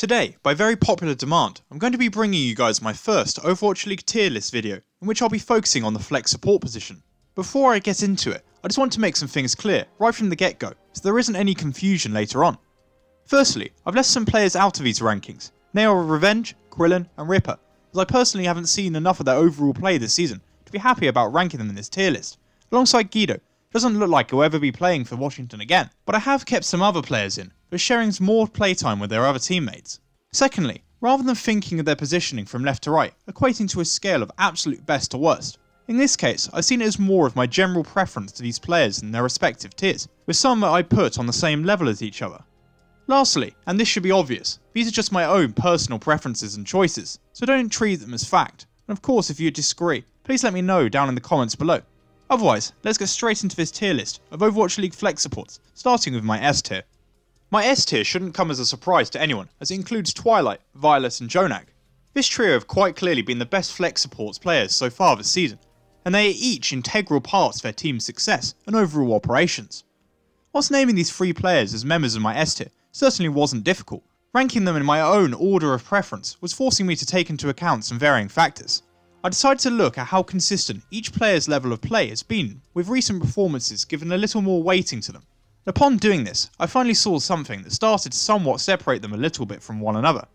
Today, by very popular demand, I'm going to be bringing you guys my first Overwatch League tier list video, in which I'll be focusing on the flex support position. Before I get into it, I just want to make some things clear right from the get-go, so there isn't any confusion later on. Firstly, I've left some players out of these rankings. They are Revenge, Krillin and Ripper, as I personally haven't seen enough of their overall play this season to be happy about ranking them in this tier list. Alongside Guido, doesn't look like he'll ever be playing for Washington again, but I have kept some other players in, who are sharing more playtime with their other teammates. Secondly, rather than thinking of their positioning from left to right, equating to a scale of absolute best to worst, in this case I've seen it as more of my general preference to these players in their respective tiers, with some that I put on the same level as each other. Lastly, and this should be obvious, these are just my own personal preferences and choices, so don't treat them as fact, and of course if you disagree, please let me know down in the comments below. Otherwise, let's get straight into this tier list of Overwatch League flex supports, starting with my S tier. My S tier shouldn't come as a surprise to anyone, as it includes Twilight, Violet and Jonak. This trio have quite clearly been the best flex supports players so far this season, and they are each integral parts of their team's success and overall operations. Whilst naming these three players as members of my S tier certainly wasn't difficult, ranking them in my own order of preference was forcing me to take into account some varying factors. I decided to look at how consistent each player's level of play has been, with recent performances given a little more weighting to them. Upon doing this, I finally saw something that started to somewhat separate them a little bit from one another,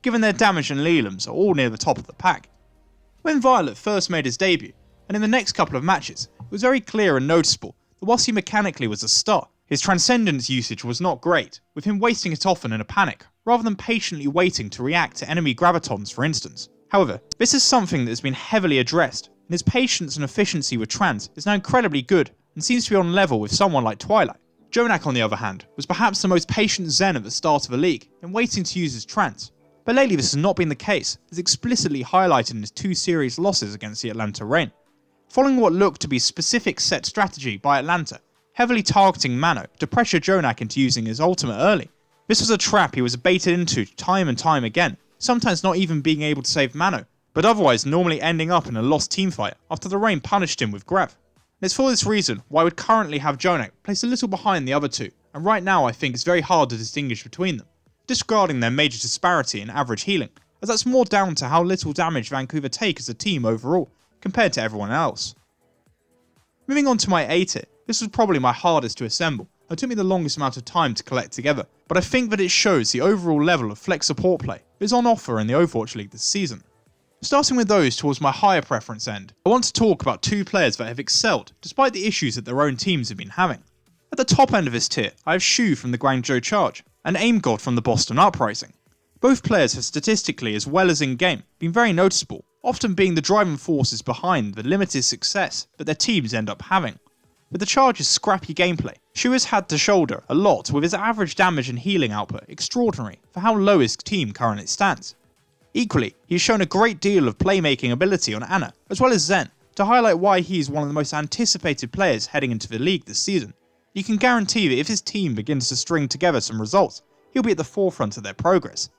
given their damage and Leland's are all near the top of the pack. When Violet first made his debut, and in the next couple of matches, it was very clear and noticeable that whilst he mechanically was a star, his transcendence usage was not great, with him wasting it often in a panic, rather than patiently waiting to react to enemy gravitons for instance. However, this is something that has been heavily addressed, and his patience and efficiency with trans is now incredibly good, and seems to be on level with someone like Twilight. Jonak on the other hand, was perhaps the most patient Zen at the start of the league, in waiting to use his trans, but lately this has not been the case, as explicitly highlighted in his 2 series losses against the Atlanta Reign. Following what looked to be specific set strategy by Atlanta, heavily targeting Mano to pressure Jonak into using his ultimate early. This was a trap he was baited into time and time again, sometimes not even being able to save Mano, but otherwise normally ending up in a lost teamfight after the Reign punished him with Grav. And it's for this reason why I would currently have Jonak placed a little behind the other two, and right now I think it's very hard to distinguish between them, disregarding their major disparity in average healing, as that's more down to how little damage Vancouver take as a team overall, compared to everyone else. Moving on to my A tier, this was probably my hardest to assemble, and took me the longest amount of time to collect together, but I think that it shows the overall level of flex support play that is on offer in the Overwatch League this season. Starting with those towards my higher preference end, I want to talk about 2 players that have excelled despite the issues that their own teams have been having. At the top end of this tier, I have Shu from the Guangzhou Charge, and Aim God from the Boston Uprising. Both players have statistically as well as in-game been very noticeable, often being the driving forces behind the limited success that their teams end up having. With the Charge's scrappy gameplay, Shu has had to shoulder a lot, with his average damage and healing output extraordinary for how low his team currently stands. Equally, he has shown a great deal of playmaking ability on Ana, as well as Zen, to highlight why he is one of the most anticipated players heading into the league this season. You can guarantee that if his team begins to string together some results, he'll be at the forefront of their progress.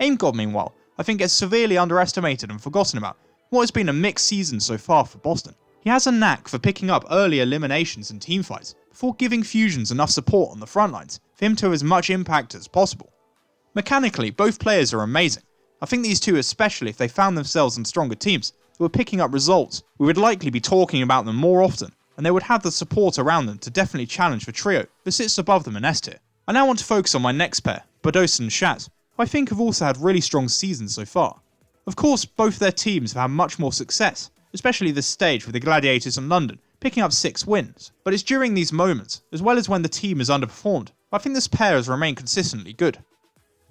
Aim God, meanwhile, I think gets severely underestimated and forgotten about what has been a mixed season so far for Boston. He has a knack for picking up early eliminations and teamfights, before giving Fusions enough support on the front lines for him to have as much impact as possible. Mechanically, both players are amazing. I think these two, especially if they found themselves in stronger teams who were picking up results, we would likely be talking about them more often, and they would have the support around them to definitely challenge the trio that sits above them in S tier. I now want to focus on my next pair, Bados and Shaz, who I think have also had really strong seasons so far. Of course, both their teams have had much more success, especially this stage with the Gladiators in London picking up 6 wins, but it's during these moments, as well as when the team has underperformed, I think this pair has remained consistently good.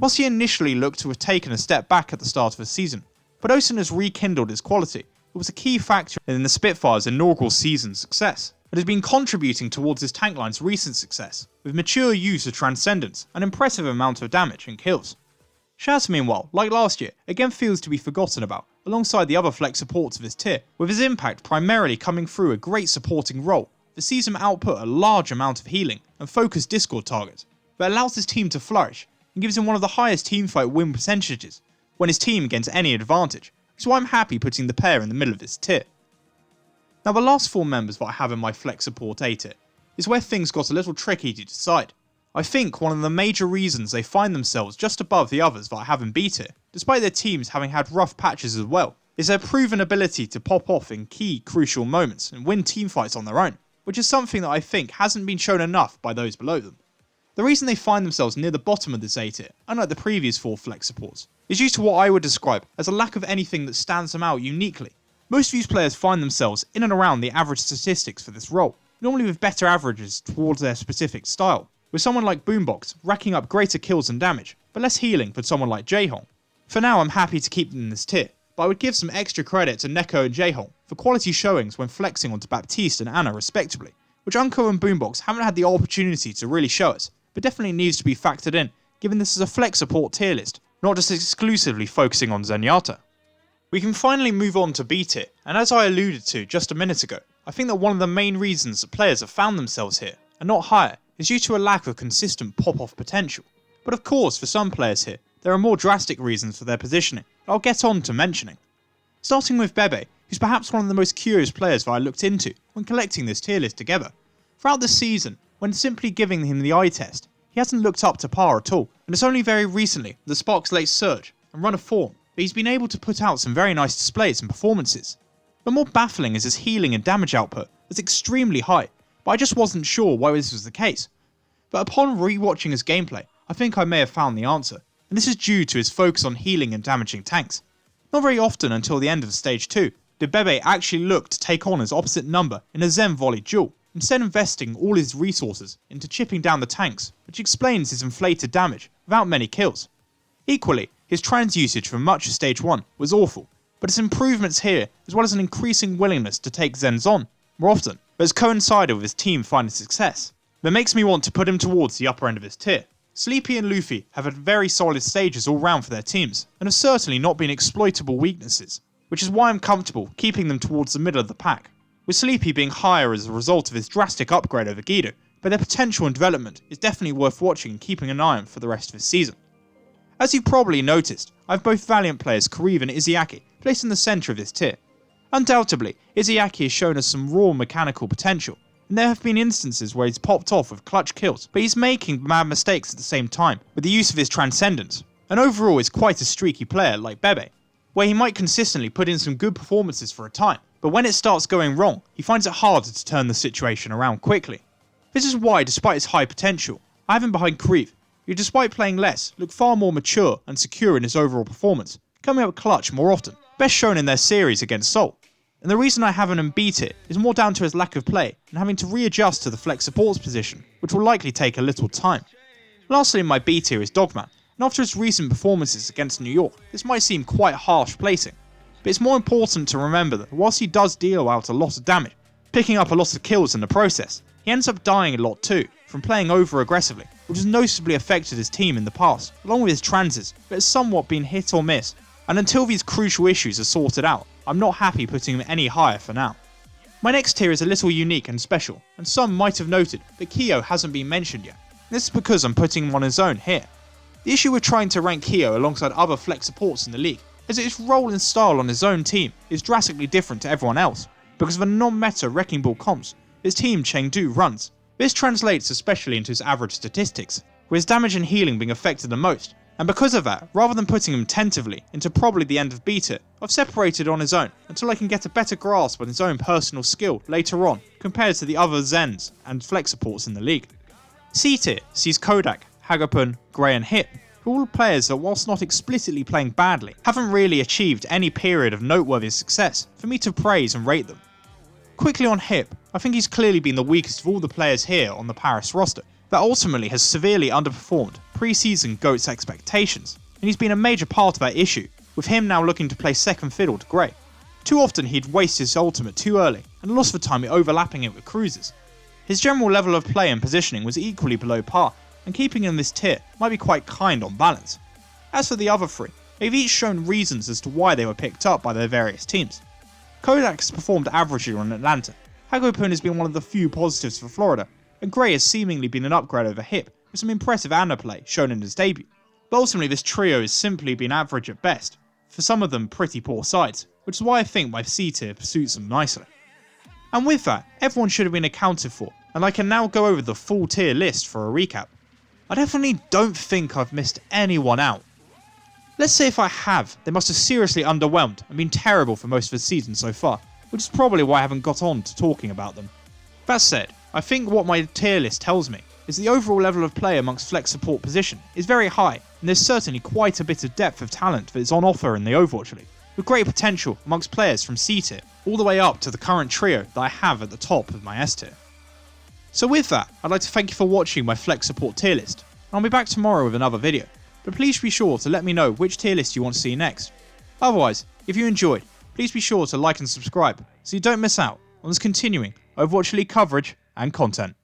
Whilst he initially looked to have taken a step back at the start of the season, Badosin has rekindled his quality. It was a key factor in the Spitfire's inaugural season success, and has been contributing towards his tank line's recent success, with mature use of Transcendence and impressive amount of damage and kills. Shaz, meanwhile, like last year, again feels to be forgotten about, alongside the other flex supports of his tier, with his impact primarily coming through a great supporting role that sees him output a large amount of healing and focused Discord targets, that allows his team to flourish, and gives him one of the highest teamfight win percentages when his team gains any advantage, which is why I'm happy putting the pair in the middle of this tier. Now the last 4 members that I have in my flex support A tier is where things got a little tricky to decide. I think one of the major reasons they find themselves just above the others that I have in B tier, despite their teams having had rough patches as well, is their proven ability to pop off in key crucial moments and win teamfights on their own, which is something that I think hasn't been shown enough by those below them. The reason they find themselves near the bottom of this A tier, unlike the previous 4 flex supports, is due to what I would describe as a lack of anything that stands them out uniquely. Most of these players find themselves in and around the average statistics for this role, normally with better averages towards their specific style, with someone like Boombox racking up greater kills and damage, but less healing for someone like Jehong. For now I'm happy to keep them in this tier, but I would give some extra credit to Neko and Jehong for quality showings when flexing onto Baptiste and Anna respectively, which Unko and Boombox haven't had the opportunity to really show us, but definitely needs to be factored in, given this is a flex support tier list, not just exclusively focusing on Zenyatta. We can finally move on to B tier, and as I alluded to just a minute ago, I think that one of the main reasons that players have found themselves here, and not higher, is due to a lack of consistent pop-off potential. But of course, for some players here, there are more drastic reasons for their positioning that I'll get on to mentioning. Starting with Bebe, who's perhaps one of the most curious players that I looked into when collecting this tier list together. Throughout the season, when simply giving him the eye test, he hasn't looked up to par at all, and it's only very recently, the Spark's late surge and run of form, that he's been able to put out some very nice displays and performances. But more baffling is his healing and damage output was extremely high, but I just wasn't sure why this was the case. But upon re-watching his gameplay, I think I may have found the answer, and this is due to his focus on healing and damaging tanks. Not very often until the end of stage 2 did Bebe actually look to take on his opposite number in a Zen volley duel, instead investing all his resources into chipping down the tanks, which explains his inflated damage without many kills. Equally, his trans usage for much of stage 1 was awful, but his improvements here, as well as an increasing willingness to take Zens on more often, has coincided with his team finding success. That makes me want to put him towards the upper end of his tier. Sleepy and Luffy have had very solid stages all round for their teams, and have certainly not been exploitable weaknesses, which is why I'm comfortable keeping them towards the middle of the pack, with Sleepy being higher as a result of his drastic upgrade over Guido, but their potential and development is definitely worth watching and keeping an eye on for the rest of his season. As you probably noticed, I have both Valiant players Kariv and Izzyaki placed in the centre of this tier. Undoubtedly, Izzyaki has shown us some raw mechanical potential, and there have been instances where he's popped off with clutch kills, but he's making mad mistakes at the same time with the use of his transcendence, and overall is quite a streaky player like Bebe, where he might consistently put in some good performances for a time, but when it starts going wrong, he finds it harder to turn the situation around quickly. This is why, despite his high potential, I have him behind Kariv, who despite playing less, look far more mature and secure in his overall performance, coming up clutch more often, best shown in their series against Seoul. And the reason I haven't him beat it is more down to his lack of play and having to readjust to the flex supports position, which will likely take a little time. Lastly in my B tier is Dogman, and after his recent performances against New York, this might seem quite harsh placing, but it's more important to remember that whilst he does deal out a lot of damage, picking up a lot of kills in the process, he ends up dying a lot too, from playing over aggressively, which has noticeably affected his team in the past, along with his transes, but has somewhat been hit or miss, and until these crucial issues are sorted out, I'm not happy putting him any higher for now. My next tier is a little unique and special, and some might have noted that Kyo hasn't been mentioned yet. This is because I'm putting him on his own here. The issue with trying to rank Kyo alongside other flex supports in the league is that his role and style on his own team is drastically different to everyone else, because of the non-meta Wrecking Ball comps his team Chengdu runs. This translates especially into his average statistics, with his damage and healing being affected the most, and because of that, rather than putting him tentatively into probably the end of beta, I've separated on his own until I can get a better grasp on his own personal skill later on compared to the other Zens and flex supports in the league. C tier sees Kodak, Hagapun, Grey and Hip, who are all players that whilst not explicitly playing badly, haven't really achieved any period of noteworthy success for me to praise and rate them. Quickly on Hip, I think he's clearly been the weakest of all the players here on the Paris roster, that ultimately has severely underperformed pre-season GOAT's expectations, and he's been a major part of that issue, with him now looking to play second fiddle to Grey. Too often he'd waste his ultimate too early, and lots of the time overlapping it with cruisers. His general level of play and positioning was equally below par, and keeping him in this tier might be quite kind on balance. As for the other three, they've each shown reasons as to why they were picked up by their various teams. Kodak has performed averagely on Atlanta, Hagopun has been one of the few positives for Florida, and Grey has seemingly been an upgrade over Hip, with some impressive Anna play shown in his debut. But ultimately this trio has simply been average at best, for some of them pretty poor sides, which is why I think my C tier suits them nicely. And with that, everyone should have been accounted for, and I can now go over the full tier list for a recap. I definitely don't think I've missed anyone out. Let's say if I have, they must have seriously underwhelmed and been terrible for most of the season so far, which is probably why I haven't got on to talking about them. That said, I think what my tier list tells me is the overall level of play amongst flex support position is very high, and there's certainly quite a bit of depth of talent that is on offer in the Overwatch League, with great potential amongst players from C tier all the way up to the current trio that I have at the top of my S tier. So with that, I'd like to thank you for watching my flex support tier list, and I'll be back tomorrow with another video, but please be sure to let me know which tier list you want to see next. Otherwise, if you enjoyed, please be sure to like and subscribe so you don't miss out on this continuing Overwatch League coverage and content.